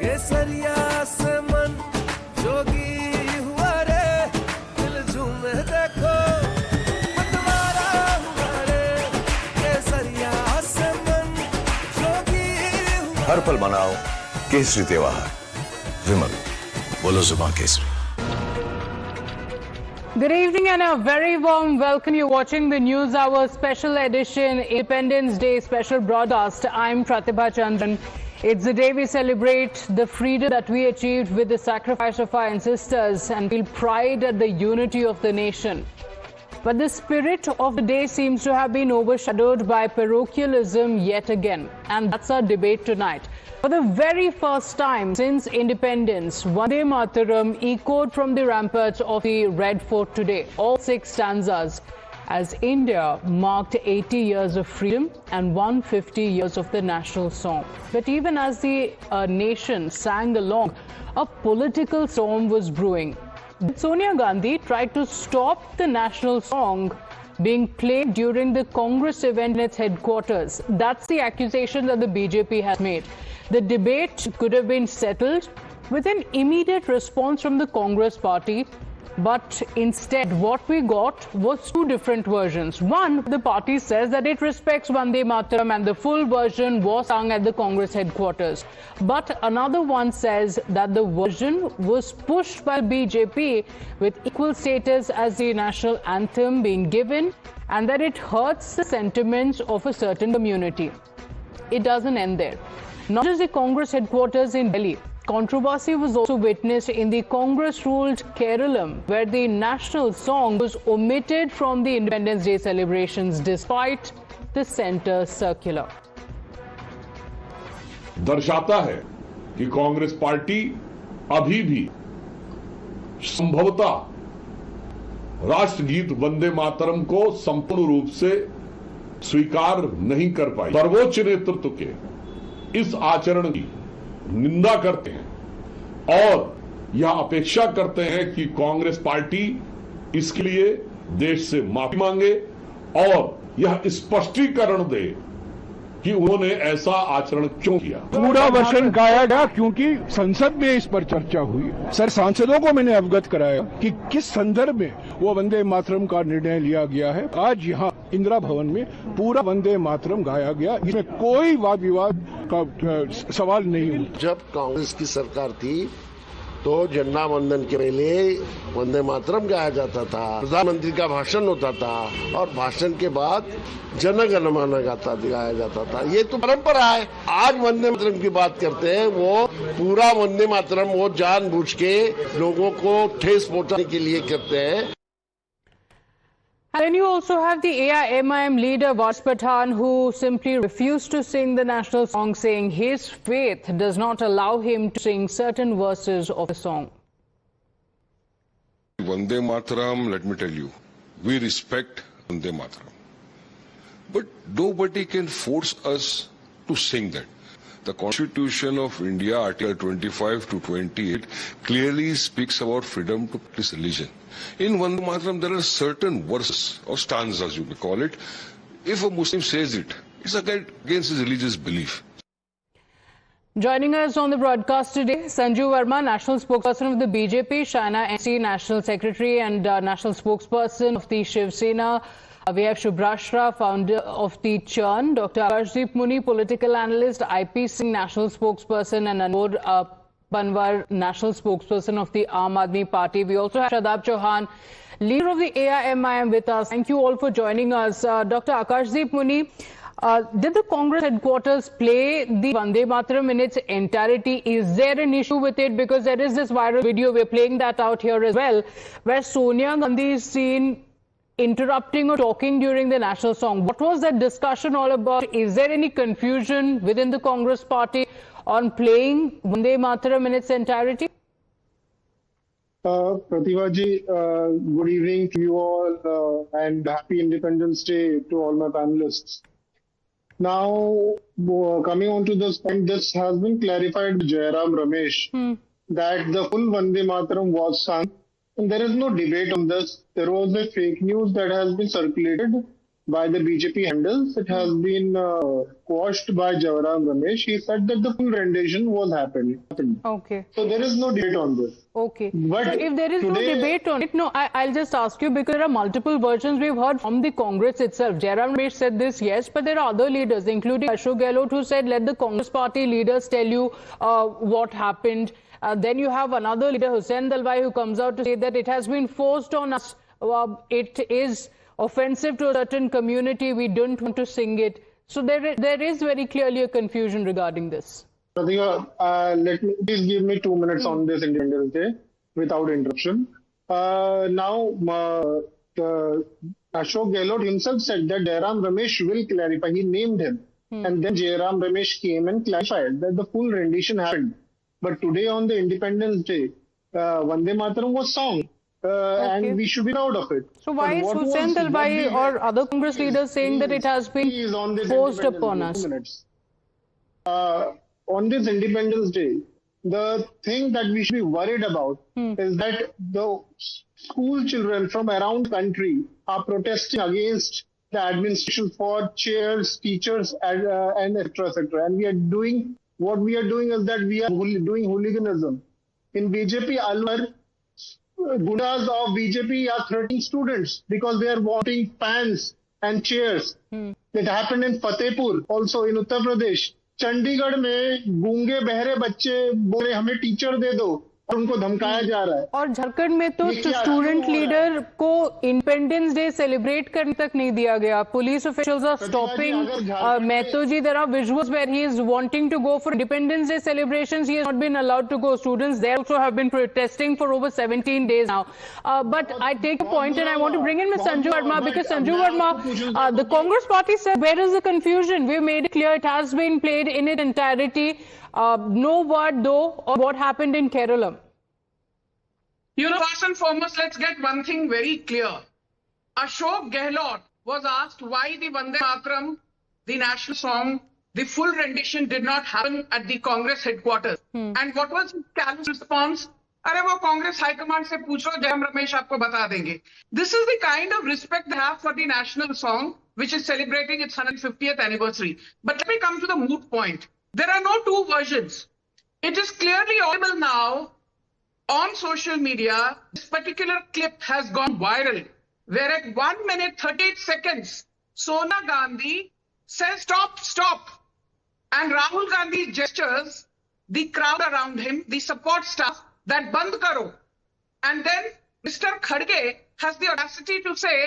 केसरिया से मन जोगी हुआ रे, दिल झूमे देखो मतवारा हुआ रे, केसरिया से मन जोगी हुआ। हर पल मनाओ केसरी त्योहार। विमल, बोलो जुबान Kesari. Good evening and a very warm welcome. You're watching the News Hour Special Edition Independence Day Special Broadcast. I'm Pratibha Chandran. It's the day we celebrate the freedom that we achieved with the sacrifice of our ancestors and feel pride at the unity of the nation. But the spirit of the day seems to have been overshadowed by parochialism yet again. And that's our debate tonight. For the very first time since independence, Vande Mataram echoed from the ramparts of the Red Fort today, all 6 stanzas, as India marked 80 years of freedom and 150 years of the national song. But even as the nation sang along, a political storm was brewing. Sonia Gandhi tried to stop the national song being played during the Congress event in its headquarters. That's the accusation that the BJP has made. The debate could have been settled with an immediate response from the Congress party, but instead what we got was 2 different versions. One, the party says that it respects Vande Mataram and the full version was sung at the Congress headquarters. But another one says that the version was pushed by BJP with equal status as the national anthem being given and that it hurts the sentiments of a certain community. It doesn't end there. Not just the Congress headquarters in Delhi. Controversy was also witnessed in the Congress-ruled Kerala, where the national song was omitted from the Independence Day celebrations despite the centre circular. दर्शाता है कि Congress party अभी भी संभवतः राष्ट्रगीत वंदे मातरम को संपूर्ण रूप से स्वीकार नहीं कर पाई। सर्वोच्च नेतृत्व के इस आचरण की निंदा करते हैं और यह अपेक्षा करते हैं कि कांग्रेस पार्टी इसके लिए देश से माफी मांगे और यह स्पष्टीकरण दे कि उन्होंने ऐसा आचरण क्यों किया। पूरा वर्षन गाया गया क्योंकि संसद में इस पर चर्चा हुई। सर, सांसदों को मैंने अवगत कराया कि किस संदर्भ में वो वंदे मातरम का निर्णय लिया गया है। आज यहाँ इंदिरा भवन में पूरा वंदे मातरम गाया गया, इसमें कोई वाद विवाद का सवाल नहीं हुआ। जब कांग्रेस की सरकार थी तो झंडा वंदन के पहले वंदे मातरम गाया जाता था, प्रधानमंत्री का भाषण होता था और भाषण के बाद जन गण मन गाया जाता था। ये तो परंपरा है। आज वंदे मातरम की बात करते हैं, वो पूरा वंदे मातरम वो जानबूझ के लोगों को ठेस पहुंचाने के लिए करते हैं। And then you also have the AIMIM leader Varis Pathan, who simply refused to sing the national song, saying his faith does not allow him to sing certain verses of the song. Vande Mataram, let me tell you, we respect Vande Mataram. But nobody can force us to sing that. The Constitution of India, Article 25 to 28, clearly speaks about freedom to practice religion. In Vande Mataram, there are certain verses or stanzas, you may call it. If a Muslim says it, it's against his religious belief. Joining us on the broadcast today, Sanju Verma, National Spokesperson of the BJP, Shaina NC, National Secretary and National Spokesperson of the Shiv Sena. We have Shubhrashra, founder of the Churn, Dr. Akashdeep Muni, political analyst, IP Singh, national spokesperson, and Anmol Panwar, national spokesperson of the Aam Aadmi Party. We also have Shadab Chauhan, leader of the AIMIM, with us. Thank you all for joining us. Dr. Akashdeep Muni, did the Congress headquarters play the Vande Mataram in its entirety? Is there an issue with it? Because there is this viral video, we're playing that out here as well, where Sonia Gandhi is seen interrupting or talking during the national song. What was that discussion all about? Is there any confusion within the Congress party on playing Vande Mataram in its entirety? Pratibha ji, good evening to you all and happy Independence Day to all my panelists. Now, coming on to this point, this has been clarified by Jairam Ramesh that the full Vande Mataram was sung. And there is no debate on this. There was a fake news that has been circulated by the BJP handles. It has been quashed by Jairam Ramesh. He said that the full rendition was happening. Okay. So there is no debate on this. Okay. But So if there is no today- debate on it, no, I'll just ask you, because there are multiple versions we've heard from the Congress itself. Jairam Ramesh said this, yes, but there are other leaders, including Ashok Gehlot, who said, let the Congress party leaders tell you what happened. Then you have another leader, Hussain Dalwai, who comes out to say that it has been forced on us. It is offensive to a certain community. We don't want to sing it. So there is very clearly a confusion regarding this. Radhika, let me please give me 2 minutes on this Independence Day without interruption. Now, Ashok Gehlot himself said that Jairam Ramesh will clarify. He named him. And then Jairam Ramesh came and clarified that the full rendition happened. But today on the Independence Day, Vande Mataram was sung. And we should be proud of it. So why is Hussain Dalwai or other Congress leaders saying that it has been forced upon us? On this Independence Day, the thing that we should be worried about is that the school children from around the country are protesting against the administration for chairs, teachers, and etc. And what we are doing is that we are doing hooliganism. In BJP, Alwar, Gundas of BJP are threatening students because they are wanting fans and chairs. It happened in Fatehpur, also in Uttar Pradesh. Chandigarh में गूंगे बहरे बच्चे बोले हमें teacher दे दो और उनको धमकाया जा रहा है. और झारखंड में तो स्टूडेंट लीडर को इंडिपेंडेंस डे सेलिब्रेट करने तक नहीं दिया गया. Police officials are stopping Mahto ji. There are visuals where he is wanting to go for independence day celebrations. He has not been allowed to go. Students there also have been protesting for over 17 days now. But I take a point and I want to bring in Ms. Sanju Verma, because Sanju Verma, the Congress party said, where is the confusion? We made it clear it has been played in its entirety. No word though on what happened in Kerala. You know, first and foremost, let's get one thing very clear. Ashok Gehlot was asked why the Vande Mataram, the national song, the full rendition did not happen at the Congress headquarters. And what was his callous response? अरे वो Congress high command से पूछो, जयराम रमेश आपको बता देंगे. This is the kind of respect they have for the national song, which is celebrating its 150th anniversary. But let me come to the moot point. There are no two versions. It is clearly audible now on social media. This particular clip has gone viral, where at 1 minute 38 seconds, Sonia Gandhi says, stop, stop. And Rahul Gandhi gestures the crowd around him, the support staff, that band karo. And then Mr. Khadge has the audacity to say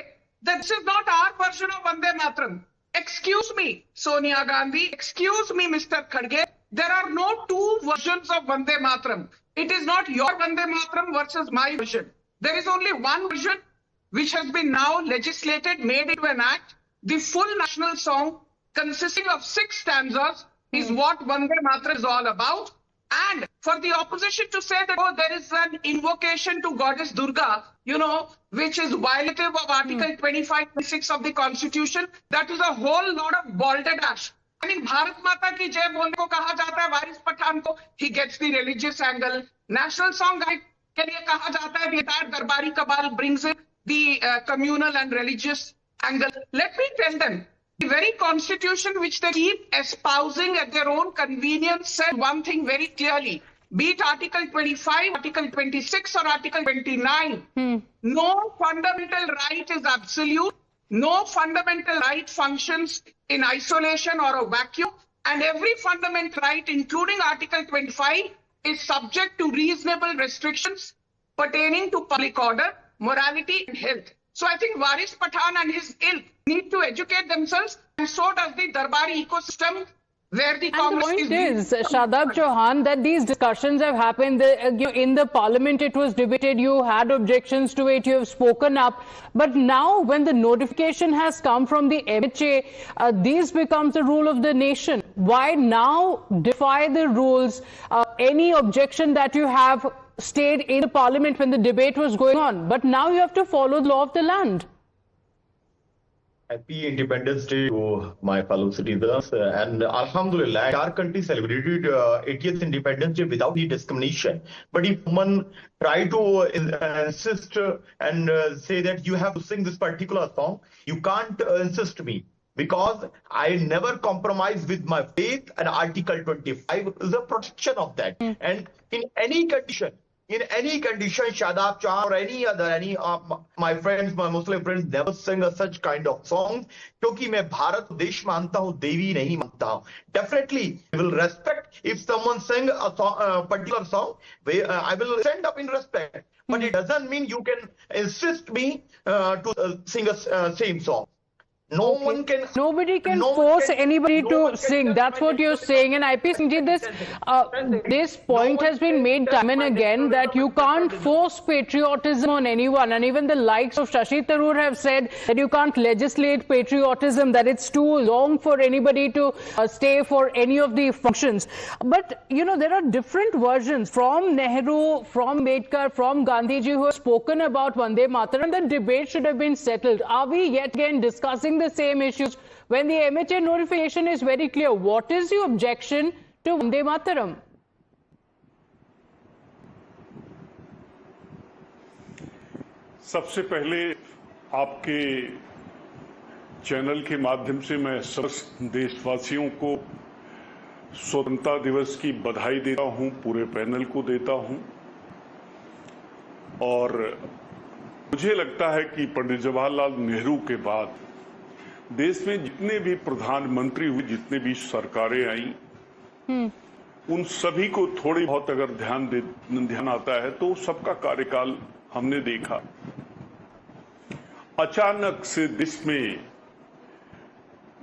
that this is not our version of Vande Mataram. Excuse me, Sonia Gandhi. Excuse me, Mr. Khadge. There are no two versions of Vande Mataram. It is not your Vande Mataram versus my version. There is only one version which has been now legislated, made into an act. The full national song consisting of 6 stanzas is what Vande Mataram is all about. And for the opposition to say that, oh, there is an invocation to Goddess Durga, you know, which is violative of Article 25-26 of the Constitution, that is a whole lot of balderdash. I mean, Bharat Mata ki jai bolne ko kaha jata hai Waris Pathan ko, he gets the religious angle. National song ke liye kaha jata hai, the entire Darbari cabal brings in the communal and religious angle. Let me tell them, the very constitution which they keep espousing at their own convenience said one thing very clearly. Be it Article 25, Article 26 or Article 29, no fundamental right is absolute. No fundamental right functions in isolation or a vacuum. And every fundamental right, including Article 25, is subject to reasonable restrictions pertaining to public order, morality and health. So I think Waris Pathan and his ilk need to educate themselves, and so does the Darbari ecosystem, where the Congress And the point is, Shadab Chauhan, that these discussions have happened in the parliament. It was debated, you had objections to it, you have spoken up. But now when the notification has come from the MHA, these becomes the rule of the nation. Why now defy the rules? Any objection that you have stayed in the parliament when the debate was going on, but now you have to follow the law of the land. Happy Independence Day to my fellow citizens. And Alhamdulillah, our country celebrated 80th Independence Day without any discrimination. But if someone try to insist and say that you have to sing this particular song, you can't insist me. Because I never compromise with my faith, and Article 25 is a protection of that. And in any condition, Shadab Char or any my friends, my Muslim friends never sing such kind of songs. क्योंकि मैं भारत देश मानता हूँ, देवी नहीं मानता हूँ. Definitely, I will respect if someone sing a song, particular song. I will stand up in respect. But it doesn't mean you can insist me to sing a same song. Nobody can force anybody to sing. That's what you're saying. And IP Singh ji, this point has been made time and again that you can't force patriotism on anyone. And even the likes of Shashi Tharoor have said that you can't legislate patriotism, that it's too long for anybody to stay for any of the functions. But, you know, there are different versions from Nehru, from Ambedkar, from Gandhiji who have spoken about Vande Mataram. The debate should have been settled. Are we yet again discussing the same issues when the MHA notification is very clear? What is your objection to Vande Mataram? सबसे पहले आपके channel के माध्यम से मैं समस्त देशवासियों को स्वतंत्रता दिवस की बधाई देता हूं, पूरे पैनल को देता हूं। और मुझे लगता है कि पंडित जवाहरलाल नेहरू के बाद देश में जितने भी प्रधानमंत्री हुए, जितने भी सरकारें आई, उन सभी को थोड़ी बहुत अगर ध्यान आता है तो सबका कार्यकाल हमने देखा। अचानक से देश में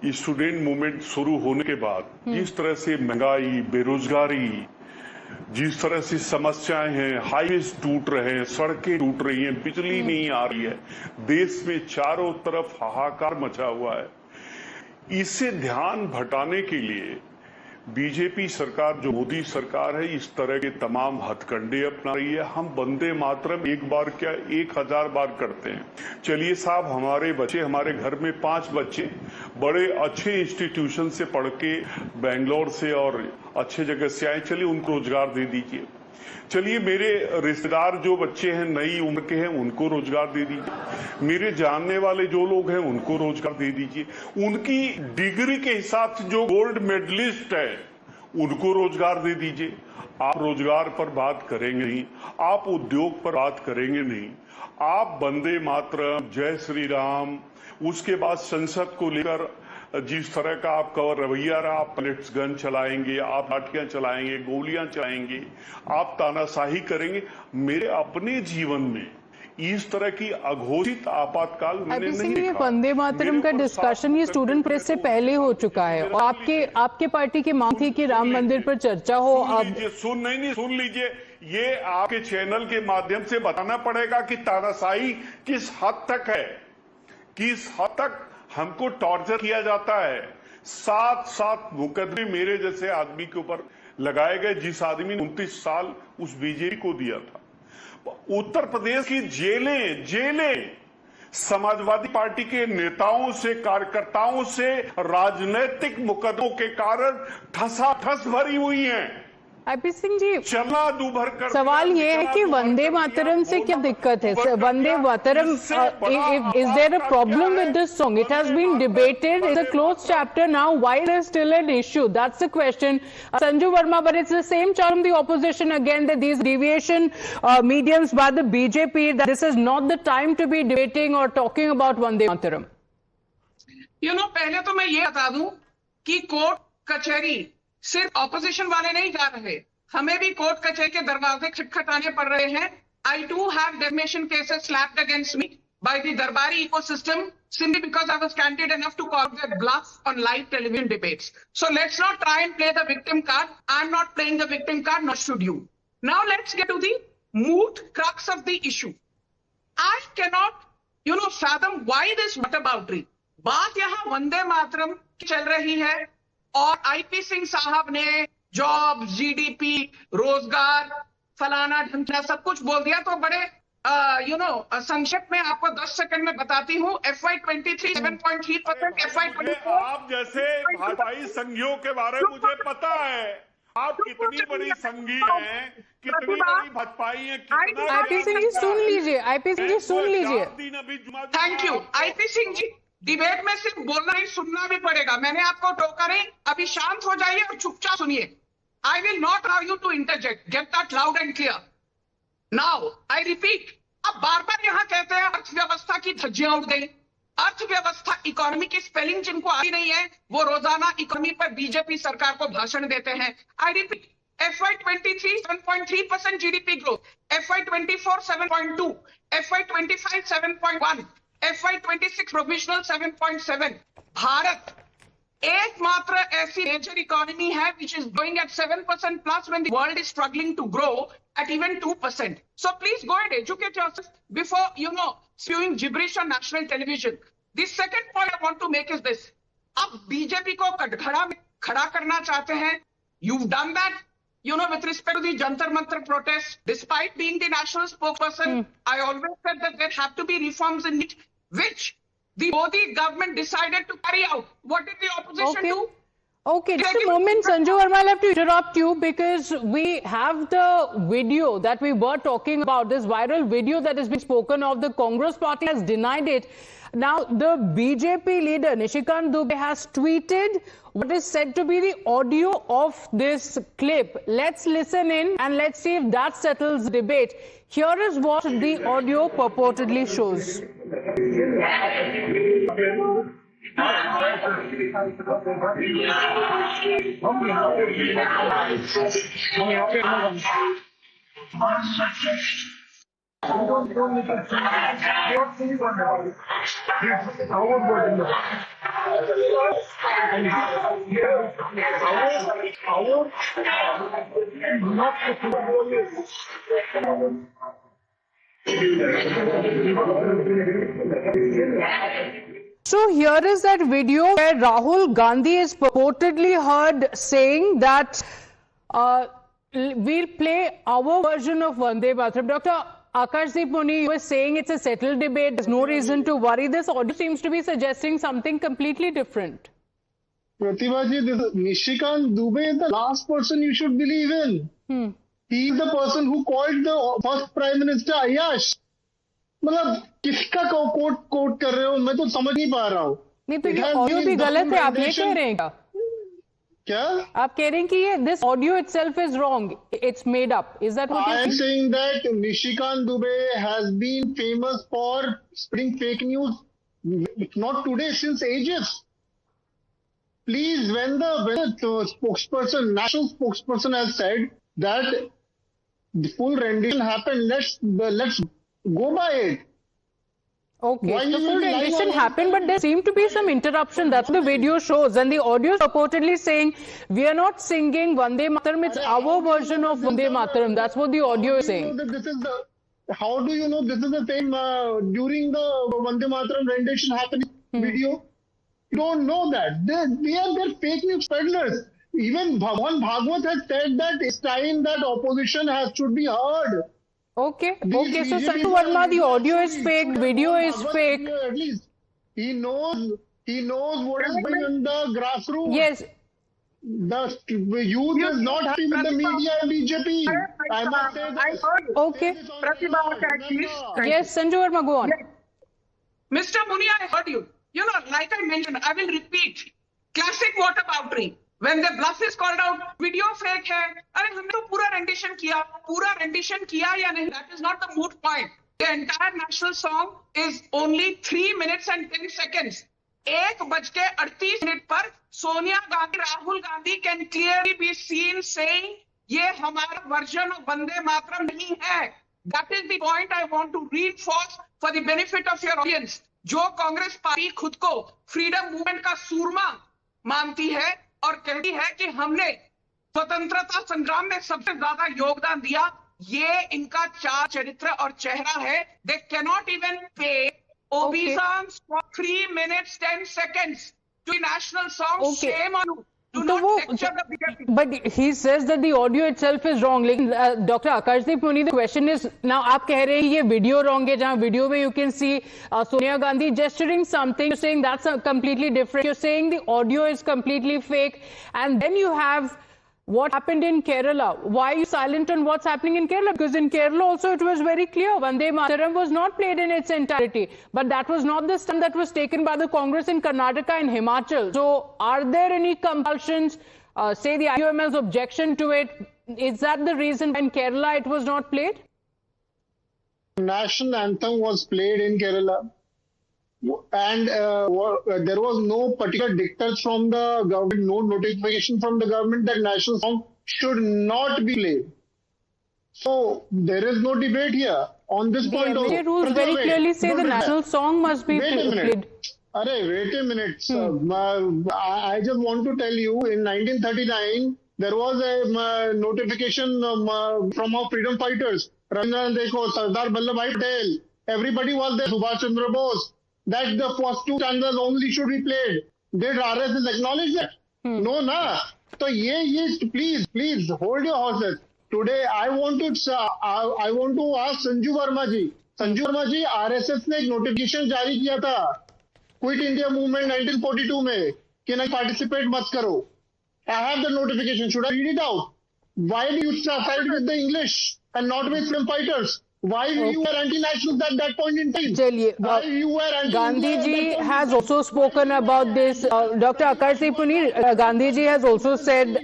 स्टूडेंट मूवमेंट शुरू होने के बाद जिस तरह से महंगाई, बेरोजगारी, जिस तरह से समस्याएं हैं, हाईवेज टूट रहे हैं, सड़कें टूट रही हैं, बिजली नहीं आ रही है, देश में चारों तरफ हाहाकार मचा हुआ है, इससे ध्यान भटाने के लिए बीजेपी सरकार, जो मोदी सरकार है, इस तरह के तमाम हथकंडे अपना रही है। हम वंदे मातरम एक बार क्या 1000 बार करते हैं। चलिए साहब, हमारे बच्चे, हमारे घर में 5 बच्चे बड़े अच्छे इंस्टीट्यूशन से पढ़ के बेंगलोर से और अच्छे जगह से आए, चलिए उनको रोजगार दे दीजिए। चलिए मेरे रिश्तेदार जो बच्चे हैं, नई उम्र के हैं, उनको रोजगार दे दीजिए। मेरे जानने वाले जो लोग हैं उनको रोजगार दे दीजिए। उनकी डिग्री के हिसाब से जो गोल्ड मेडलिस्ट है उनको रोजगार दे दीजिए। आप रोजगार पर बात करेंगे नहीं, आप उद्योग पर बात करेंगे नहीं, आप वंदे मातरम, जय श्री राम, उसके बाद संसद को लेकर जिस तरह का आपका रवैया रहा, आप पैलेट्स गन चलाएंगे, आप लाठियां चलाएंगे, गोलियां चलाएंगे, आप तानाशाही करेंगे। मेरे अपने जीवन में इस तरह की अघोषित आपातकाल मैंने नहीं देखा। वंदे मातरम का डिस्कशन ये स्टूडेंट प्रेस से पहले हो चुका है और आपके पार्टी की मांग थी कि राम मंदिर पर चर्चा हो। अब सुन लीजिए, ये आपके चैनल के माध्यम से बताना पड़ेगा कि तानाशाही किस हद तक है, किस हद तक हमको टॉर्चर किया जाता है। 7 मुकदमे मेरे जैसे आदमी के ऊपर लगाए गए, जिस आदमी ने 29 साल उस बीजेपी को दिया था। उत्तर प्रदेश की जेलें समाजवादी पार्टी के नेताओं से, कार्यकर्ताओं से राजनीतिक मुकदमों के कारण ठसाठस भरी हुई हैं। IP सिंह जी, चलना दूभर कर सवाल ये है कि वंदे मातरम से क्या दिक्कत है? Vande Mataram, is there a problem with this song? It has been debated. It's a closed chapter now. Why is there still an issue? That's the question. Sanju Verma, but it's the same charge from the opposition again, that these deviation mediums by the BJP, that this is not the time to be debating or talking about Vande Mataram. You know, पहले तो मैं ये बता दूं कि court कचहरी सिर्फ opposition वाले नहीं जा रहे, हमें भी कोर्ट कचहरी के दरवाजे खटखटाने पड़ रहे हैं। I too have defamation cases slapped against me by the Darbari ecosystem simply because I was candid enough to call their bluff on live television debates. So let's not try and play the victim card. I'm not playing the victim card, nor should you. Now let's get to the moot crux of the issue. I cannot, fathom why this whataboutery. बात यहाँ वंदे मातरम की चल रही है और IP Singh साहब ने job, GDP, रोजगार, फलाना ढंचना सब कुछ बोल दिया, तो बड़े संक्षेप में आपको 10 सेकंड में बताती हूँ। FY23 7.3%, FY24 आप जैसे भाजपाई संघियों के बारे में मुझे पता है। आप कितनी बड़ी संघी हैं, कितनी बड़ी भाजपाई हैं, कितना आईपी सिंह जी सुन लीजिए, आईपी सिंह जी सुन लीजिए। Thank you. IP Singh ji, debate में सिर्फ बोलना ही सुनना भी पड़ेगा। मैंने आपको टोका नहीं, अभी शांत हो जाइए और चुपचाप सुनिए। I will not allow you to interject, get that loud and clear. Now I repeat, अब बार बार यहाँ कहते हैं अर्थव्यवस्था की धज्जियां उड़ गई। अर्थव्यवस्था, इकोनॉमी की स्पेलिंग जिनको आई नहीं है, वो रोजाना इकोनॉमी पर बीजेपी सरकार को भाषण देते हैं। I repeat, FY23 7.3% GDP growth, FY24 7.2, FY25 7.1, FY26 provisional 7.7। Bharat एकमात्र ऐसी मेजर इकोनॉमी है which is growing at 7% plus when the world is struggling to grow at even 2%. So please go and educate yourself before, spewing gibberish on national television. The second point I want to make is this. अब BJP को कटघरा में खड़ा करना चाहते हैं. You've done that, with respect to the Jantar Mantar protest. Despite being the national spokesperson, I always said that there have to be reforms in it, which the Modi government decided to carry out. What did the opposition do? Okay, just a moment, Sanju Verma, I'll have to interrupt you because we have the video that we were talking about, this viral video that has been spoken of. The Congress party has denied it. Now, the BJP leader, Nishikant Dubey, has tweeted what is said to be the audio of this clip. Let's listen in and let's see if that settles the debate. Here is what the audio purportedly shows. So here is that video where Rahul Gandhi is purportedly heard saying that we'll play our version of Vande Mataram. Dr. Akashdeep Muni, you were saying it's a settled debate. There's no reason to worry. This audio seems to be suggesting something completely different. Pratibha ji, Nishikant Dubey is the last person you should believe in. He is the person who called the first Prime Minister Ayash. मतलब किसका coat कर रहे हो, मैं तो समझ नहीं पा रहा हूँ. नहीं तो ये ऑडियो भी गलत है, आप ये कह रहे हैं क्या? आप कह रहे हैं कि ये this audio itself is wrong, it's made up. Is that what you're saying? I am saying that Nishikant Dubey has been famous for spreading fake news, not today, since ages. Please, when the spokesperson, national spokesperson has said that the full rendition happened, let's go by it. Okay, the full rendition happened, but there seemed to be some interruption. That's what the video shows. And the audio is reportedly saying, we are not singing Vande Mataram, it's our version of Vande Mataram. That's what the audio is saying. How do you know this is the same during the Vande Mataram rendition happening video? You don't know that. They're fake news peddlers. Even Bhavan Bhagwat has said that it's time that opposition should be heard. Okay, so Sanju Verma, the audio is fake, video is fake. At least he knows what is going on the grassroots. Yes. The youth is not happy with the media and BJP. I must say that. Okay. Yes, Sanju Verma, go on. Yes. Mr. Muni, I heard you. Like I mentioned, I will repeat. Classic water powdering. When the bluff is called out, video fake है. अरे हमने तो पूरा rendition किया या नहीं? That is not the moot point. The entire national song is only 3 minutes and 10 seconds. 1:38 पर Sonia Gandhi, Rahul Gandhi can clearly be seen saying, ये हमारा version of Vande Mataram नहीं है. That is the point I want to reinforce for the benefit of your audience. जो Congress party खुद को freedom movement का सूरमा मानती है और कहती है कि हमने स्वतंत्रता संग्राम में सबसे ज्यादा योगदान दिया, ये इनका चार चरित्र और चेहरा है. दे कैनॉट इवन पे obeisance for 3 minutes 10 seconds to a national song. Shame on you. Do तो not वो lecture the BJP. but he says that the audio itself is wrong. लेकिन Dr. Akashdeep Muni, the question is now आप कह रहे हैं ये video wrong है, जहाँ वीडियो में you can see Sonia Gandhi gesturing something. You're saying that's completely different. You're saying the audio is completely fake, and then you have what happened in Kerala. Why are you silent on what's happening in Kerala? Because in Kerala also it was very clear. Vande Mataram was not played in its entirety. But that was not the stand that was taken by the Congress in Karnataka and Himachal. So are there any compulsions? Say the IUML's objection to it. Is that the reason in Kerala it was not played? National anthem was played in Kerala. And there was no particular dictate from the government, no notification from the government that national song should not be played. So there is no debate here on this point. The MA rules very clearly say the national song must be played. Wait a minute, sir. I just want to tell you, in 1939, there was a notification from our freedom fighters, Rabindranath Dekho, Sardar Vallabhbhai Patel. Everybody was there, Subhash Chandra Bose, that the first two stanzas only should be played. Did RSS acknowledge that? No, na. So please hold your horses. Today I want to ask Sanju Verma ji. Sanju Verma ji, RSS ने एक notification जारी किया था quit India movement 1942 में कि नहीं participate मत करो. I have the notification. Should I read it out? Why do you side with the English and not with freedom fighters? Why you were anti-nationals at that point in time? Why you were Gandhi ji has also spoken about this. Dr. Akashdeep Muni, Gandhi ji has also said,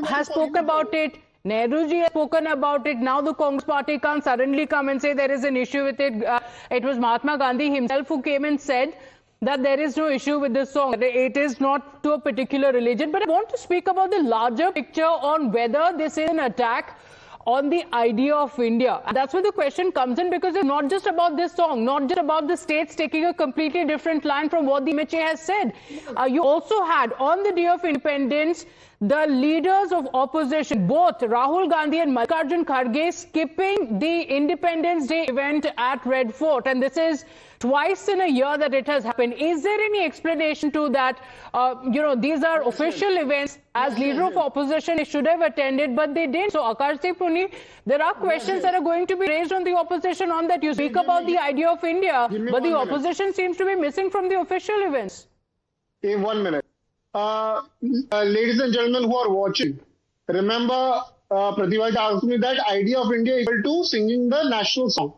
has spoken about it. Nehru ji has spoken about it. Now the Congress party can't suddenly come and say there is an issue with it. It was Mahatma Gandhi himself who came and said that there is no issue with this song. It is not to a particular religion. But I want to speak about the larger picture on whether this is an attack on the idea of India. And that's where the question comes in, because it's not just about this song, not just about the states taking a completely different line from what the MHA has said. You also had, on the day of independence, the leaders of opposition, both Rahul Gandhi and Mallikarjun Kharge, skipping the Independence Day event at Red Fort. And this is twice in a year that it has happened. Is there any explanation to that? These are official events. As leader of opposition, they should have attended, but they didn't. So, Akashdeep Muni, there are questions that are going to be raised on the opposition on that. You speak about the idea of India, but the opposition seems to be missing from the official events. 1 minute. Ladies and gentlemen who are watching, remember Pratibha asked me that idea of India is equal to singing the national song.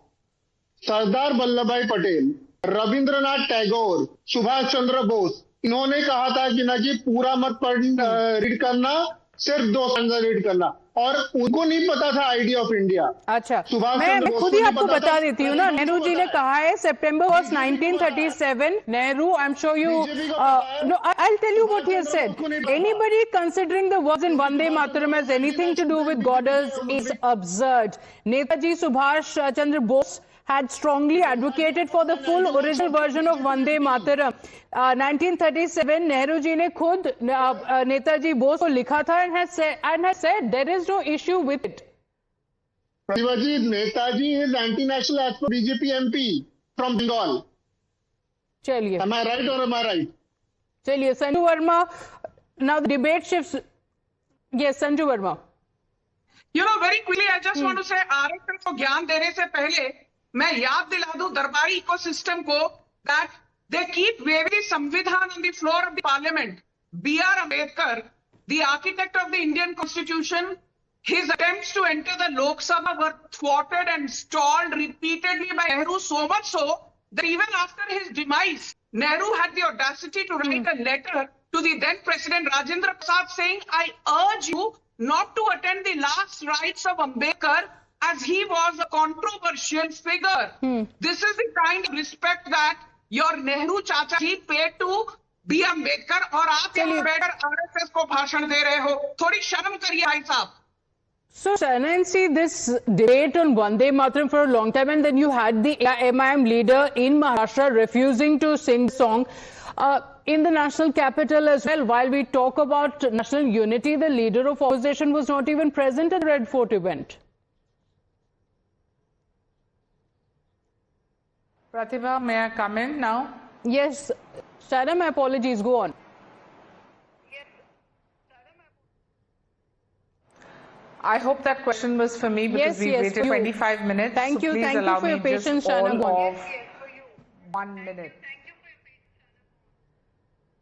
Sardar Vallabhbhai Patel, Rabindranath Tagore, Subhash Chandra Bose, इन्होंने कहा था कि ना कि पूरा मत read करना, सिर्फ 2 स्टैंजा रीड करना, और उनको नहीं पता था आइडिया ऑफ इंडिया. अच्छा, मैं खुद ही आपको बता देती हूँ ना. नेहरू जी ने कहा है September was 1937. Nehru, I'm sure you no, I'll tell you what he has said. Anybody considering the words in Vande Mataram as anything to do with goddess is absurd. Netaji Subhash Chandra Bose had strongly advocated for the full original version of Vande Mataram. 1937, Nehru ji ne khud Netaji Bose ko likha tha and has said there is no issue with it. Pratibha ji, Netaji is anti-national as per BJP MP from Bengal. Chaliye. Am I right or am I right? Chaliye, Sanju Verma. Now the debate shifts. Yes, Sanju Verma. Very quickly, I just want to say, RSS को ज्ञान देने से पहले मैं याद दिला दूं दरबारी इकोसिस्टम को that they keep waving संविधान on the floor of the parliament. B.R. Ambedkar, the architect of the Indian Constitution, his attempts to enter the Lok Sabha were thwarted and stalled repeatedly by Nehru, so much so that even after his demise, Nehru had the audacity to write a letter to the then President Rajendra Prasad saying, I urge you not to attend the last rites of Ambedkar as he was a controversial figure. This is the kind of respect that your Nehru Chacha ji paid to B. Ambedkar, और आप यहाँ बैठकर RSS को भाषण दे रहे हो. थोड़ी शर्म करिए भाई साहब. So, Shana, see this debate on Vande Mataram for a long time, and then you had the MIM leader in Maharashtra refusing to sing the song. In the national capital as well, while we talk about national unity, the leader of opposition was not even present at the Red Fort event. Pratibha, may I come in now? Yes, Shana, my apologies. Go on. I hope that question was for me because Yes, we yes, waited for you. 25 minutes. Thank so you. Please Thank you allow for your me patience, just all Shana Gandhi. of 1 minute.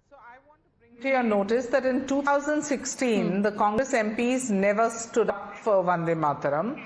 So I want to bring to your notice that in 2016, the Congress MPs never stood up for Vande Mataram.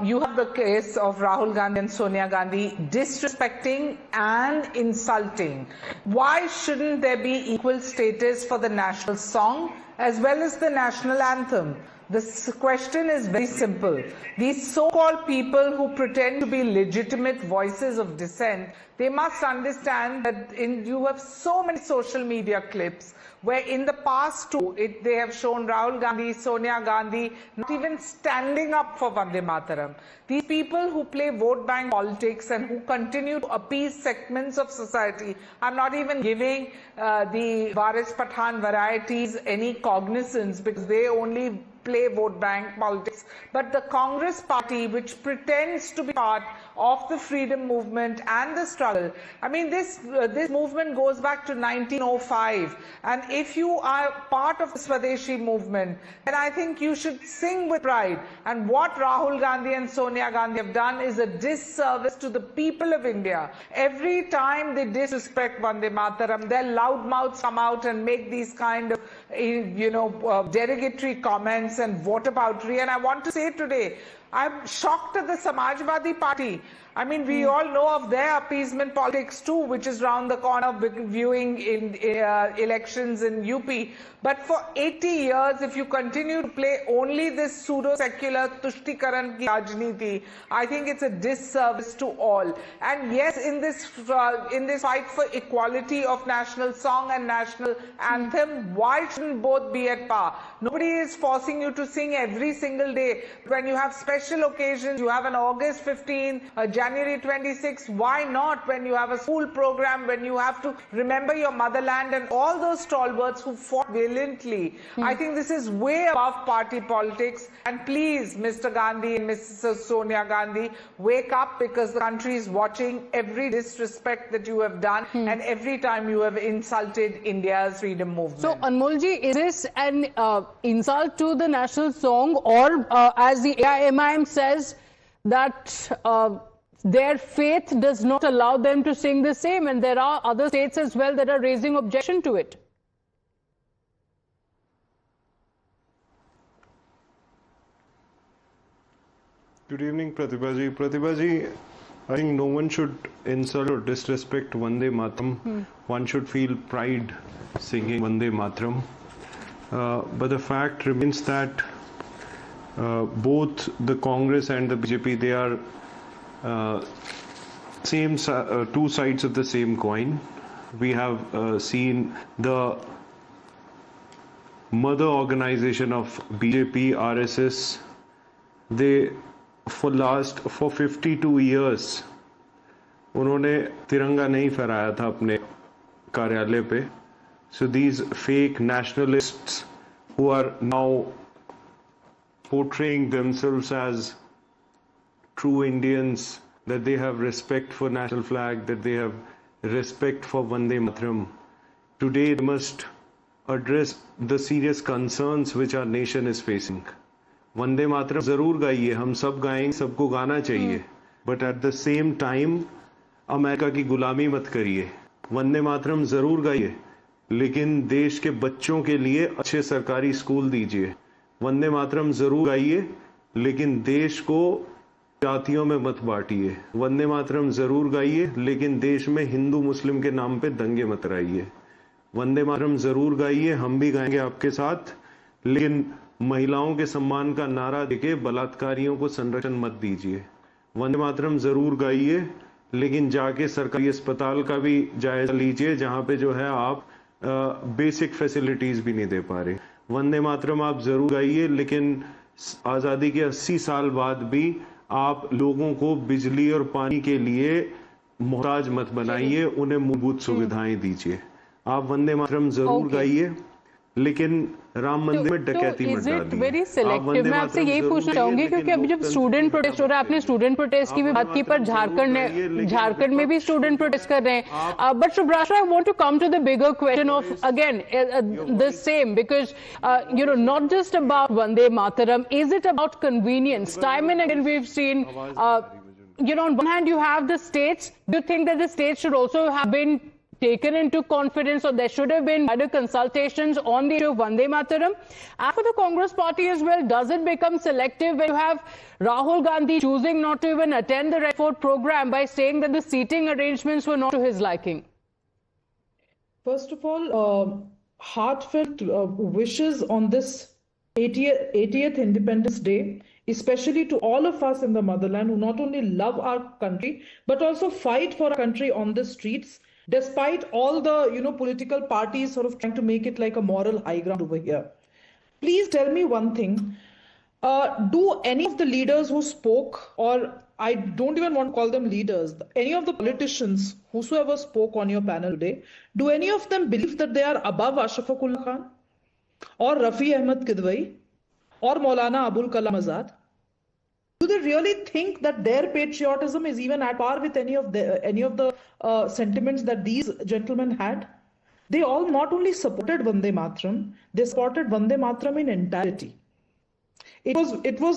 You have the case of Rahul Gandhi and Sonia Gandhi disrespecting and insulting. Why shouldn't there be equal status for the national song as well as the national anthem? This question is very simple. These so-called people who pretend to be legitimate voices of dissent, they must understand that you have so many social media clips where in the past too, they have shown Rahul Gandhi, Sonia Gandhi, not even standing up for Vande Mataram. These people who play vote bank politics and who continue to appease segments of society are not even giving the Varis Pathan varieties any cognizance because they only play vote bank politics. But the Congress party, which pretends to be part of the freedom movement and the struggle, I mean, this movement goes back to 1905. And if you are part of the Swadeshi movement, then I think you should sing with pride. And what Rahul Gandhi and Sonia Gandhi have done is a disservice to the people of India. Every time they disrespect Vande Mataram, their loud mouths come out and make these kind of, derogatory comments and whataboutery. And I want to say today, I'm shocked at the Samajwadi Party. I mean, we all know of their appeasement politics too, which is round the corner viewing in elections in UP. But for 80 years, if you continue to play only this pseudo-secular Tushtikaran ki Rajniti, I think it's a disservice to all. And yes, in this fight for equality of national song and national anthem, why shouldn't both be at par? Nobody is forcing you to sing every single day. When you have special occasions, you have an August 15, January 26, why not? When you have a school program, when you have to remember your motherland and all those stalwarts who fought valiantly. I think this is way above party politics. And please, Mr. Gandhi and Mrs. Sonia Gandhi, wake up because the country is watching every disrespect that you have done and every time you have insulted India's freedom movement. So, Anmolji, is this an insult to the national song, or as the AIMIM says, that their faith does not allow them to sing the same, and there are other states as well that are raising objection to it? Good evening, Pratibha ji. Pratibha ji, I think no one should insult or disrespect Vande Mataram. One should feel pride singing Vande Mataram. But the fact remains that both the Congress and the BJP, they are two sides of the same coin. We have seen the mother organization of BJP, RSS, they for 52 years उन्होंने तिरंगा नहीं फहराया था अपने कार्यालय पे. So these fake nationalists who are now portraying themselves as true Indians, that they have respect for national flag, that they have respect for Vande Mataram, today they must address the serious concerns which our nation is facing. Vande Mataram जरूर गाइए, हम सब गाएंगे, सबको गाना चाहिए, but at the same time America की गुलामी मत करिए. वंदे मातरम जरूर गाइए, लेकिन देश के बच्चों के लिए अच्छे सरकारी स्कूल दीजिए. वंदे मातरम जरूर गाइए, लेकिन देश को जातियों में मत बांटिए. वंदे मातरम जरूर गाइए, लेकिन देश में हिंदू मुस्लिम के नाम पे दंगे मत कराइए. वंदे मातरम जरूर गाइए, हम भी गाएंगे आपके साथ, लेकिन महिलाओं के सम्मान का नारा देके बलात्कारियों को संरक्षण मत दीजिए. वंदे मातरम जरूर गाइए, लेकिन जाके सरकारी अस्पताल का भी जायजा लीजिए जहां पे जो है आप बेसिक फैसिलिटीज भी नहीं दे पा रहे. वंदे मातरम आप जरूर गाइए, लेकिन आजादी के 80 साल बाद भी आप लोगों को बिजली और पानी के लिए मोहताज मत बनाइए, उन्हें मूलभूत सुविधाएं दीजिए. आप वंदे मातरम जरूर गाइए, लेकिन राम मंदिर में डकैती मचा दी। इज इट वेरी आप सिलेक्टिव? वंदे मैं आपसे मातरम यही जरूर पूछना कहिए, चाहूंगी लेकिन क्योंकि अभी जब लोकतंत्र स्टूडेंट की प्रोटेस्ट हो रहा है, आपने स्टूडेंट प्रोटेस्ट की भी बात की, पर झारखंड में भी स्टूडेंट प्रोटेस्ट कर रहे हैं. But Subhrashra, I want to come to the bigger question of again the same, because not just about Vande Mataram. Is it about convenience? Time and again we've seen. On one hand you have the states. Do you think that the states should also have been taken into confidence, or there should have been wider consultations on the issue of Vande Mataram? And for the Congress party as well, does it become selective when you have Rahul Gandhi choosing not to even attend the Red Fort program by saying that the seating arrangements were not to his liking? First of all, heartfelt wishes on this 80th Independence Day, especially to all of us in the motherland who not only love our country, but also fight for our country on the streets, despite all the political parties sort of trying to make it like a moral high ground over here. Please tell me one thing. Do any of the leaders who spoke, or I don't even want to call them leaders, any of the politicians whosoever spoke on your panel today, do any of them believe that they are above Ashfaq Ullah Khan or Rafi Ahmed Kidwai or Maulana Abul Kalam Azad? Do they really think that their patriotism is even at par with any of the sentiments that these gentlemen had? They all not only supported Vande Mataram, they supported Vande Mataram in entirety. It was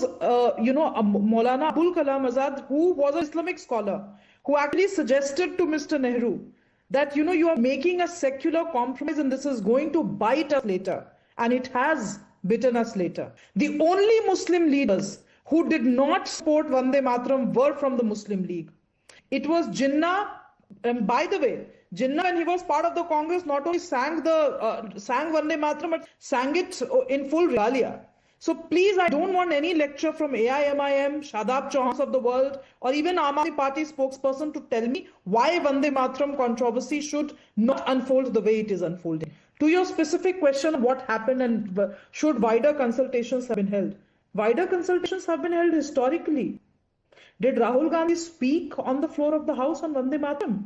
Maulana Abul Kalam Azad, who was an Islamic scholar, who actually suggested to Mr. Nehru that you are making a secular compromise and this is going to bite us later, and it has bitten us later. The only Muslim leaders who did not support Vande Mataram were from the Muslim League. It was Jinnah, and by the way, Jinnah, when he was part of the Congress, not only sang Vande Mataram, but sang it in full regalia. So please, I don't want any lecture from AIMIM, Shadab Chauhans of the world, or even Aam Aadmi Party spokesperson to tell me why Vande Mataram controversy should not unfold the way it is unfolding. To your specific question of what happened and should wider consultations have been held, wider consultations have been held historically. Did Rahul Gandhi speak on the floor of the House on Vande Mataram?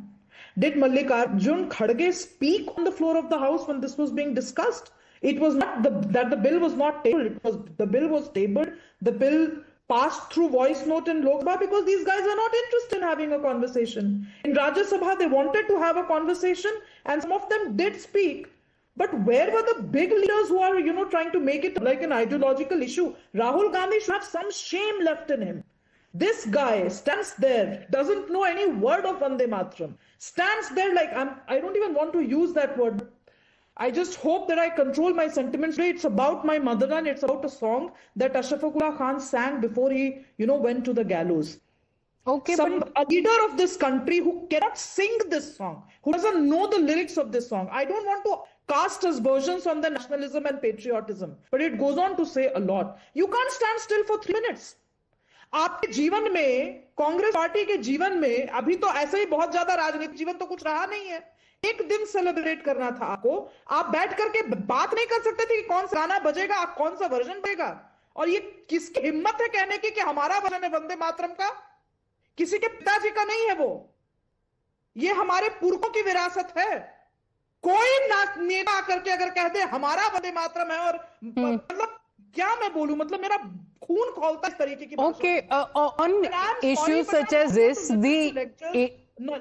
Did Mallikarjun Kharge speak on the floor of the House when this was being discussed? It was not that the bill was not tabled. The bill was tabled. The bill passed through voice note in Lok Sabha because these guys are not interested in having a conversation. In Rajya Sabha, they wanted to have a conversation, and some of them did speak. But where were the big leaders who are, trying to make it like an ideological issue? Rahul Gandhi should have some shame left in him. This guy stands there, doesn't know any word of Vande Mataram, stands there like, I don't even want to use that word. I just hope that I control my sentiments. It's about my motherland. It's about a song that Ashfaq Ullah Khan sang before he, went to the gallows. Okay, a leader of this country who cannot sing this song, who doesn't know the lyrics of this song. I don't want to cast aspersions on the nationalism and patriotism, but it goes on to say a lot. You can't stand still for 3 minutes. आपके जीवन में, Congress party के जीवन में, अभी तो ऐसे ही बहुत ज्यादा राजनीतिक जीवन तो कुछ रहा नहीं है. एक दिन सेलिब्रेट करना था आपको. आप बैठ करके बात नहीं कर सकते थे कि कौन सा गाना बजेगा, कौन सा वर्जन बजेगा. और ये किसकी हिम्मत है कहने की कि हमारा वर्जन है वंदे मातरम का? किसी के पिताजी का नहीं है वो. ये हमारे पुरखों की विरासत है. कोई नेता आकर के अगर कह दे हमारा वंदे मातरम है, और मतलब क्या मैं बोलूं, मतलब मेरा खून खौलता इस तरीके की. Okay, on issues such as this, the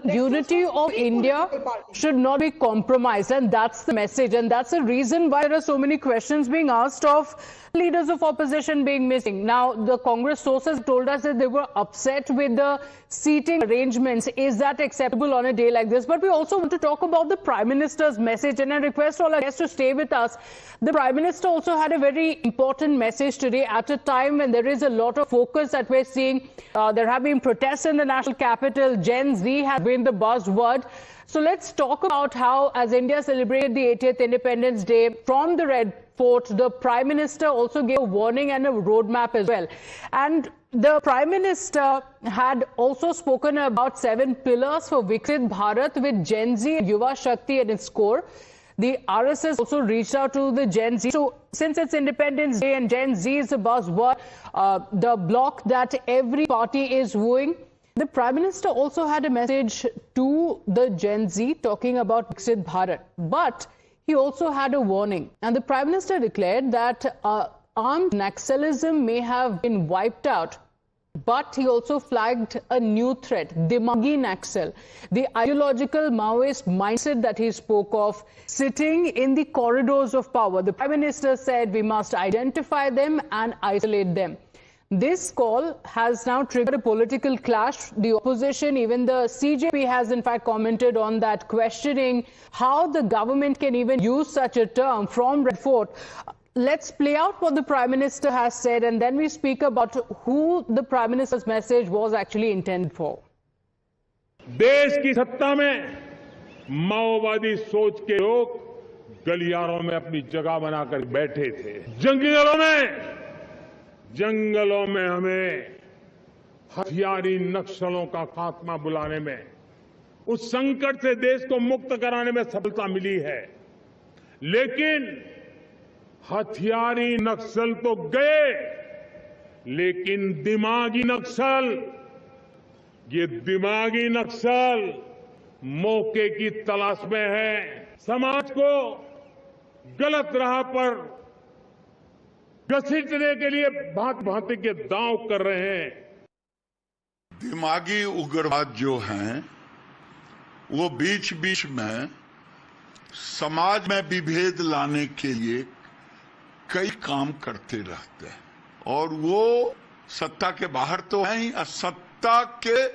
unity of India should not be compromised, and that's the message, and that's the reason why there are so many questions being asked of leaders of opposition being missing. Now, the Congress sources told us that they were upset with the seating arrangements. Is that acceptable on a day like this? But we also want to talk about the Prime Minister's message, and I request all our guests to stay with us. The Prime Minister also had a very important message today at a time when there is a lot of focus that we're seeing. There have been protests in the national capital. Gen Z has been the buzzword. So let's talk about how, as India celebrated the 80th Independence Day from the Red Fort, the Prime Minister also gave a warning and a roadmap as well. And the Prime Minister had also spoken about 7 pillars for Viksit Bharat with Gen Z and Yuva Shakti at its core. The RSS also reached out to the Gen Z. So since it's Independence Day and Gen Z is a buzzword, the bloc that every party is wooing, the Prime Minister also had a message to the Gen Z talking about Viksit Bharat. But he also had a warning, and the Prime Minister declared that armed Naxalism may have been wiped out, but he also flagged a new threat, Dimagi Naxal, the ideological Maoist mindset that he spoke of, sitting in the corridors of power. The Prime Minister said we must identify them and isolate them. This call has now triggered a political clash. The opposition, even the CJP, has in fact commented on that, questioning how the government can even use such a term from Red Fort. Let's play out what the Prime Minister has said, and then we speak about who the Prime Minister's message was actually intended for. देश की सत्ता में माओवादी सोच के लोग गलियारों में अपनी जगह बनाकर बैठे थे। जंगलों में हमें हथियारी नक्सलों का खात्मा बुलाने में, उस संकट से देश को मुक्त कराने में सफलता मिली है। लेकिन हथियारी नक्सल तो गए, लेकिन दिमागी नक्सल, ये दिमागी नक्सल मौके की तलाश में है। समाज को गलत राह पर घसीटने के लिए भांति के दांव कर रहे हैं। दिमागी उग्रवाद जो हैं, वो बीच बीच में समाज में विभेद लाने के लिए कई काम करते रहते हैं, और वो सत्ता के बाहर तो है ही, सत्ता के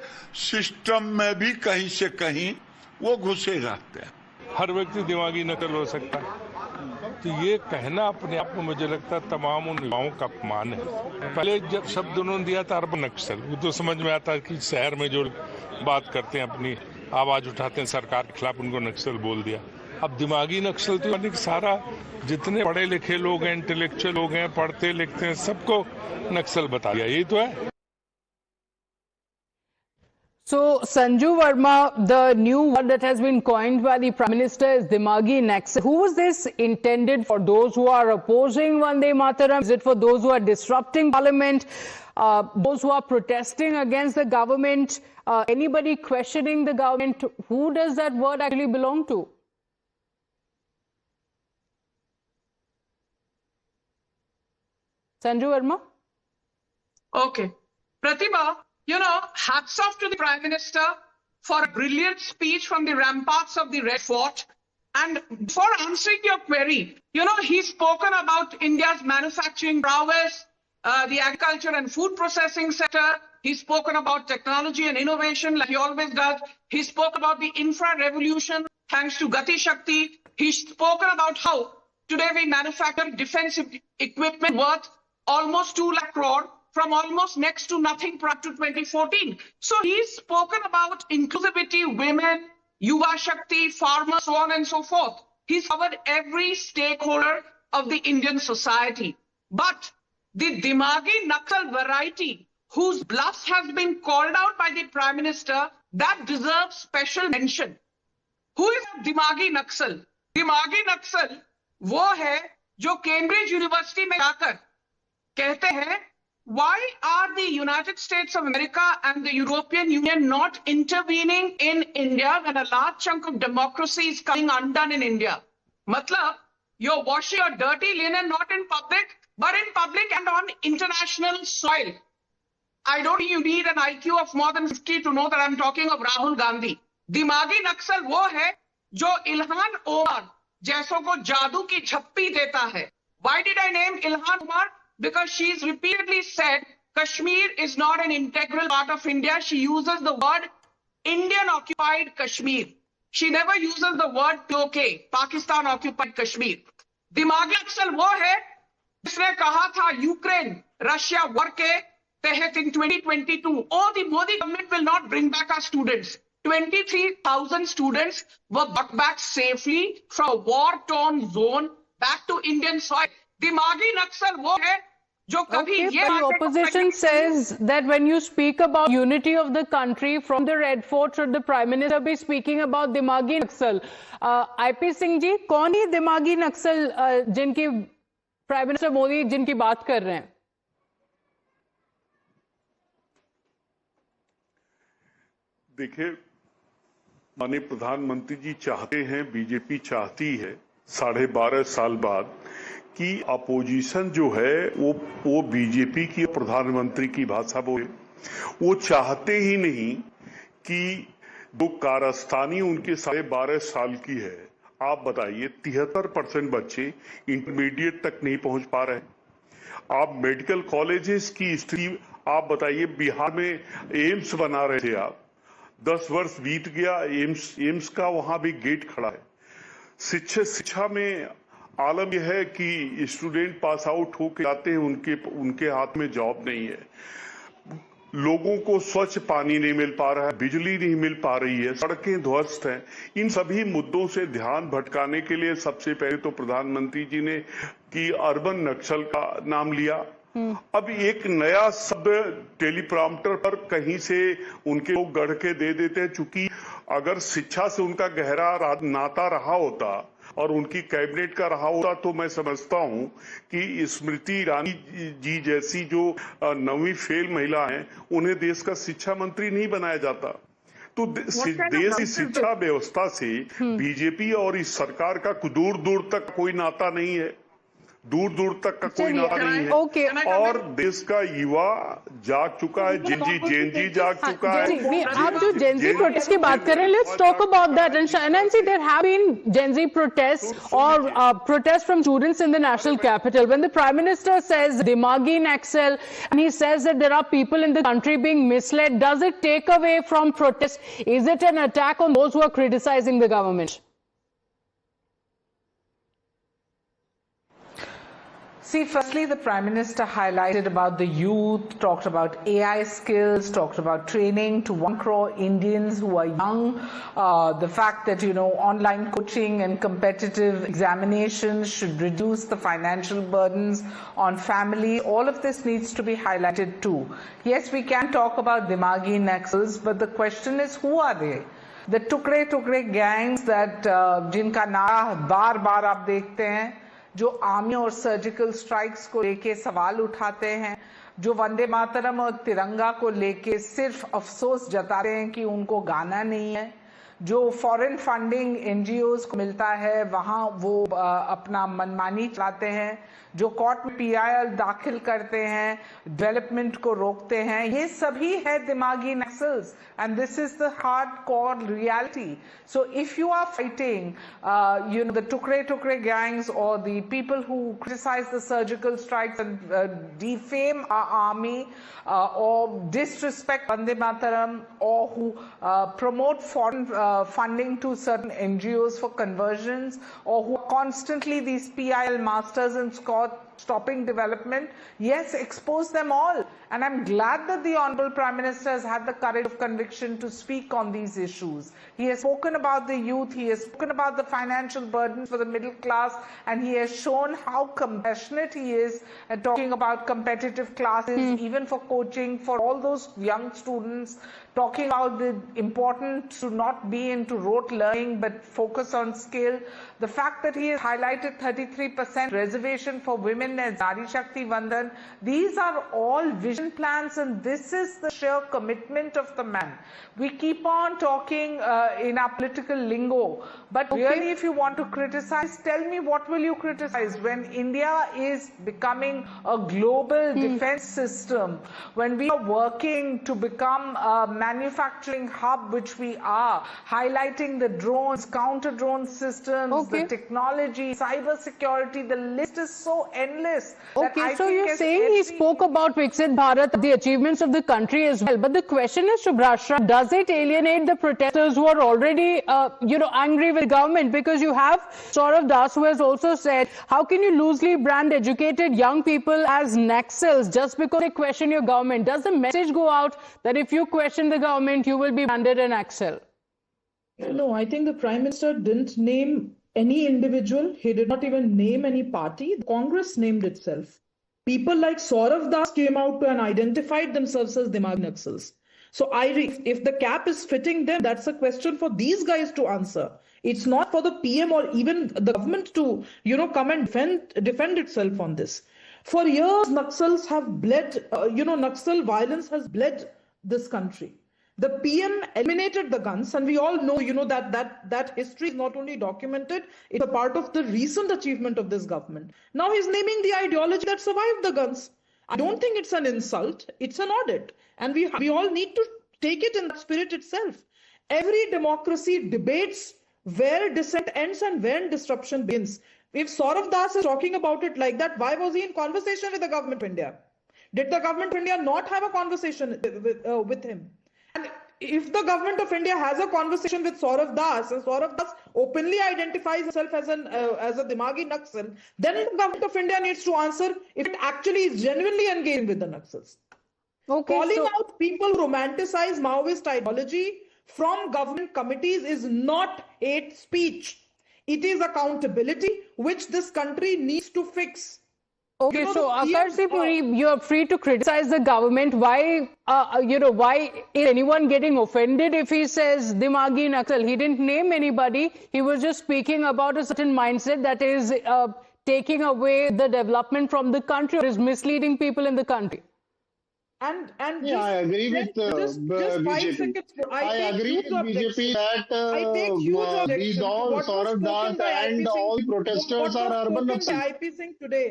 सिस्टम में भी कहीं से कहीं वो घुसे रहते हैं। हर व्यक्ति दिमागी नकल हो सकता है, तो ये कहना अपने आप में मुझे लगता है तमाम उन युवाओं का अपमान है। पहले जब शब्द उन्होंने दिया था अर्बन नक्सल, वो तो समझ में आता है कि शहर में जो बात करते हैं, अपनी आवाज उठाते हैं सरकार के खिलाफ, उनको नक्सल बोल दिया। अब दिमागी नक्सल तो यानी सारा, जितने पढ़े लिखे लोग हैं, इंटेलेक्चुअल लोग हैं, पढ़ते लिखते हैं, सबको नक्सल बता दिया। यही तो है। So, Sanju Verma, the new word that has been coined by the Prime Minister is Dimagi Naxal. Who is this intended for? Those who are opposing Vande Mataram? Is it for those who are disrupting Parliament? Those who are protesting against the government? Anybody questioning the government? Who does that word actually belong to? Sanju Verma? Okay. Pratibha, hats off to the Prime Minister for a brilliant speech from the ramparts of the Red Fort. And for answering your query, he's spoken about India's manufacturing prowess, the agriculture and food processing sector. He's spoken about technology and innovation like he always does. He spoke about the infra revolution thanks to Gati Shakti. He's spoken about how today we manufacture defensive equipment worth almost 2 lakh crore from almost next to nothing prior to 2014. So he's spoken about inclusivity, women, Yuva Shakti, farmers, so on and so forth. He's covered every stakeholder of the Indian society. But the Dimagi Naxal variety, whose bluff has been called out by the Prime Minister, that deserves special mention. Who is Dimagi Naxal? Dimagi Naxal वो है जो Cambridge university में जाकर कहते हैं, why are the United States of America and the European Union not intervening in India when a large chunk of democracy is coming undone in India? Matlab, you're washing your dirty linen not in public, but in public and on international soil. I don't think you need an IQ of more than 50 to know that I'm talking of Rahul Gandhi. दिमागी नक्सल वो है जो Ilhan Omar जैसों को जादू की झप्पी देता है. Why did I name Ilhan Omar? Because she's repeatedly said Kashmir is not an integral part of India. She uses the word Indian occupied Kashmir. She never uses the word POK, Pakistan occupied Kashmir. दिमागी नक्सल वो है जिसने कहा था Ukraine Russia war के तहत in 2022, oh, the Modi government will not bring back our students. 23,000 students were brought back safely from a war-torn zone back to Indian soil. Dimagi Naxal wo hai jo kabhi Okay, but the opposition says that when you speak about unity of the country from the Red Fort, should the Prime Minister be speaking about Dimagi Naxal? IP Singh ji, कौन ही दिमागी नक्सल जिनकी prime minister Modi जिनकी बात कर रहे हैं? देखिए, माननीय प्रधानमंत्री जी चाहते हैं, बीजेपी चाहती है 12.5 साल बाद कि अपोजिशन जो है वो बीजेपी की प्रधानमंत्री की भाषा बोले। वो चाहते ही नहीं कि जो कारस्तानी उनके 12.5 साल की है, आप बताइए 73% बच्चे इंटरमीडिएट तक नहीं पहुंच पा रहे। आप मेडिकल कॉलेजेस की स्थिति आप बताइए, बिहार में एम्स बना रहे थे आप, 10 वर्ष बीत गया, एम्स का वहां भी गेट खड़ा है। शिक्षा में आलम यह है कि स्टूडेंट पास आउट होकर जाते हैं, उनके हाथ में जॉब नहीं है। लोगों को स्वच्छ पानी नहीं मिल पा रहा है, बिजली नहीं मिल पा रही है, सड़कें ध्वस्त हैं। इन सभी मुद्दों से ध्यान भटकाने के लिए सबसे पहले तो प्रधानमंत्री जी ने कि अर्बन नक्सल का नाम लिया। अब एक नया शब्द टेलीप्रॉम्प्टर पर कहीं से उनके लोग गढ़ के दे देते हैं। चूंकि अगर शिक्षा से उनका गहरा नाता रहा होता और उनकी कैबिनेट का रहा होता तो मैं समझता हूं कि स्मृति ईरानी जी जैसी जो 9वीं फेल महिला हैं, उन्हें देश का शिक्षा मंत्री नहीं बनाया जाता। तो देश की शिक्षा व्यवस्था से बीजेपी और इस सरकार का दूर दूर तक कोई नाता नहीं है, दूर दूर तक का कोई नाता नहीं है। और देश का युवा जाग चुका है, जेनजी जाग चुका है। आप जो जेनजी प्रोटेस्ट की बात कर रहे हैं, let's talk about that. And Shanansi, there have been Gen Z protests or protests from students in the national capital. When the Prime Minister says Dimagi Naxal and he says that there are people in the country being misled, does it take away from protest? Is it an attack on those who are criticizing the government? See, firstly, the Prime Minister highlighted about the youth, talked about AI skills, talked about training to 1 crore Indians who are young, the fact that, online coaching and competitive examinations should reduce the financial burdens on family. All of this needs to be highlighted too. Yes, we can talk about Dimagi Naxals, but the question is, who are they? The टुकड़े gangs that जिनका नारा बार-बार आप देखते हैं, जो army और surgical strikes को लेके सवाल उठाते हैं, जो वंदे मातरम और तिरंगा को लेके सिर्फ अफसोस जताते हैं कि उनको गाना नहीं है, जो फॉरेन फंडिंग एनजीओज को मिलता है वहां वो अपना मनमानी चलाते हैं, जो कोर्ट में पीआईएल दाखिल करते हैं, डेवलपमेंट को रोकते हैं, ये सभी है दिमागी Naxals, and this is the hardcore reality. So if you are fighting the tukre gangs or the people who criticize the surgical strikes and defame our army or disrespect Vande Mataram or who promote foreign funding to certain NGOs for conversions or who are constantly these PIL masters and stopping development, yes, expose them all. And I'm glad that the Honorable Prime Minister has had the courage of conviction to speak on these issues. He has spoken about the youth, he has spoken about the financial burdens for the middle class, and he has shown how compassionate he is at talking about competitive classes, even for coaching, for all those young students, talking about the importance to not be into rote learning but focus on skill. The fact that he has highlighted 33% reservation for women as Nari Shakti Vandan, these are all vision plans, and this is the sheer commitment of the man. We keep on talking in our political lingo, but really if you want to criticize, tell me what will you criticize when India is becoming a global defense system, when we are working to become a manufacturing hub, which we are, highlighting the drones, counter-drone systems, the technology, cyber security, the list is so endless. Okay, so you're saying he spoke about Viksit Bharat, the achievements of the country as well. But the question is, Subhrashra, does it alienate the protesters who are already, angry with government? Because you have Saurav Das, who has also said, how can you loosely brand educated young people as Naxals just because they question your government? Does the message go out that if you question the government, you will be branded an Naxal? No, I think the Prime Minister didn't name any individual. He did not even name any party. Congress named itself. People like Saurav Das came out and identified themselves as Dimagi Naxals. So if the cap is fitting them, that's a question for these guys to answer. It's not for the PM or even the government to, come and defend itself on this. For years, Naxals have bled, Naxal violence has bled this country. The PM eliminated the guns, and we all know, that history is not only documented, it's a part of the recent achievement of this government. Now he's naming the ideology that survived the guns. I don't think it's an insult, it's an audit. And we all need to take it in that spirit itself. Every democracy debates where dissent ends and when disruption begins. If Saurav Das is talking about it like that, why was he in conversation with the government of India? Did the government of India not have a conversation with him? And if the government of India has a conversation with Saurav Das, and Saurav Das openly identifies himself as a Dimagi Naxal, then the government of India needs to answer if it actually is genuinely engaging with the Naxals. Calling out people who romanticize Maoist ideology from government committees is not hate speech. It is accountability, which this country needs to fix. Okay, so Akarshi Puri, you're free to criticize the government. Why, why is anyone getting offended if he says Dimagi Naxal? He didn't name anybody. He was just speaking about a certain mindset that is taking away the development from the country or is misleading people in the country. And yeah, I agree with just 5 BJP. seconds. I agree with BJP that Bidol, Saurav Das and all the protesters are urban Naxals.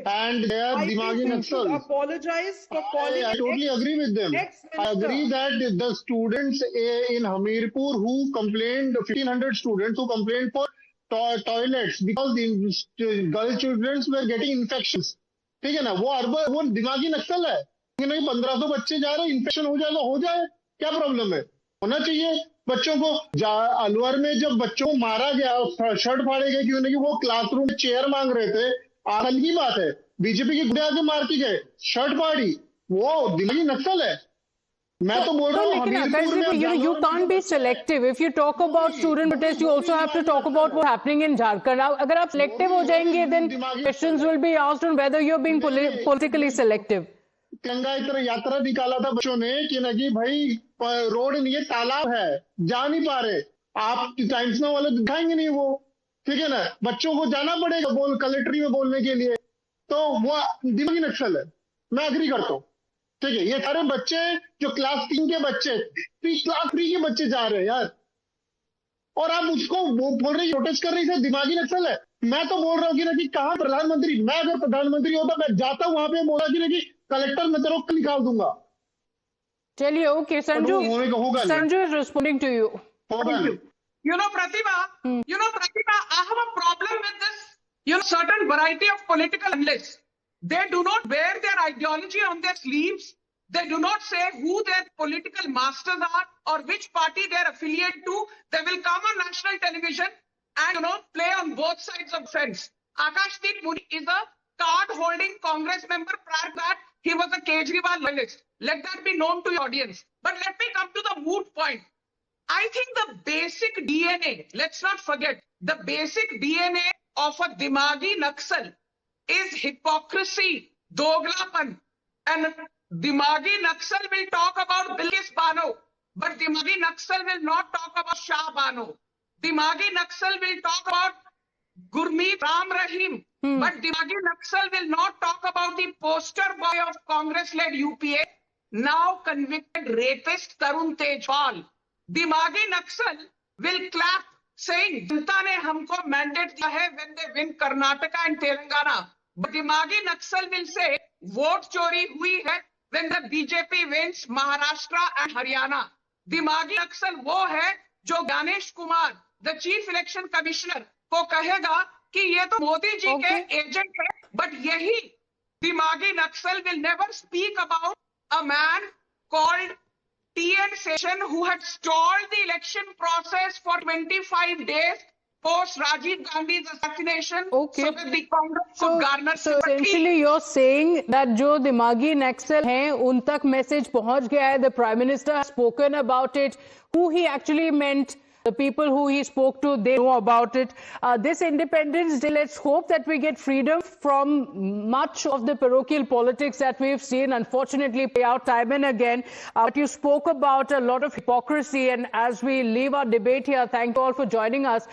And they are Dimagi Naxals. Apologize for calling. I totally agree with them. I agree that the students in Hamirpur who complained, 1,500 students who complained for toilets because the girl children were getting infections. ठीक है ना, वो दिमागी नक्सल है. नहीं 1500 बच्चे जा रहे हैं, इन्फेक्शन हो जाएगा, हो जाए, क्या प्रॉब्लम है? होना चाहिए बच्चों को. अलवर में जब बच्चों को मारा गया, शर्ट फाड़े गए क्यों नहीं, वो क्लासरूम में चेयर मांग रहे थे, कल की बात है. बीजेपी की गुंडे आके मार के गए, शर्ट फाड़ी, वो दिमागी नक्सल है. मैं तो बोल रहा हूँ, you can't be selective. If you talk about student protest, you also have to talk about what's happening in Jharkhand. Now, अगर आप selective हो जाएंगे, then questions will be asked on whether you're being politically selective. Ganga इतना यात्रा निकाला था बच्चों ने कि ना कि भाई रोड नहीं है, तालाब है, जा नहीं पा रहे. आप टाइम्स नाउ वाले दिखाएंगे नहीं वो, ठीक है ना. बच्चों को जाना पड़ेगा कलेक्ट्री में बोलने के लिए, तो वो दिमागी नक्सल है. मैं एग्री करता हूँ, ठीक है. ये सारे बच्चे जो क्लास 3 के बच्चे, क्लास 3 के बच्चे जा रहे हैं यार, और आप उसको बोल रहे प्रोटेस्ट कर रही है, दिमागी नक्सल है. मैं तो बोल रहा हूँ कि कहाँ प्रधानमंत्री, मैं अगर प्रधानमंत्री होता मैं जाता वहां पे बोला कि कलेक्टर मैं तेरे को निकाल दूंगा. चलिए, okay, Sanju is responding to you. You know, Pratibha, I have a problem with this, certain variety of political analysts. They do not wear their ideology on their sleeves. They do not say who their political masters are or which party they are affiliated to. They will come on national television and, play on both sides of the fence. Akashdeep Puri is a card-holding Congress member. Prior to that, he was a Kejriwal loyalist. Let that be known to your audience. But let me come to the moot point. I think the basic DNA, let's not forget, the basic DNA of a Dimagi Naxal is hypocrisy, doglapan. And Dimagi Naxal will talk about Bilkis Bano, but Dimagi Naxal will not talk about Shah Bano. Dimagi Naxal will talk about Gurmeet Ram Rahim, but Dimagi Naxal will not talk about the poster boy of Congress-led UPA, now convicted rapist Tarun Tejpal. Dimagi Naxal will clap saying, Janta ne humko mandate diya hai when they win Karnataka and Telangana. But Dimagi Naxal will say, vote chori hui hai when the BJP wins Maharashtra and Haryana. Dimagi Naxal wo hai jo Ganesh Kumar, the Chief Election Commissioner, को कहेगा कि ये तो मोदी जी के agent है. But यही Dimagi Naxal will never speak about a man called T.N. Seshan who had stalled the election process for 25 days post Rajiv Gandhi's assassination. So that the Congress could garner sympathy. So essentially you're saying that जो दिमागी नक्सल हैं उन तक message पहुंच गया है. The Prime Minister has spoken about it. Who he actually meant, the people who he spoke to, they know about it. This Independence Day, let's hope that we get freedom from much of the parochial politics that we've seen, unfortunately, play out time and again. But you spoke about a lot of hypocrisy, and as we leave our debate here, thank you all for joining us.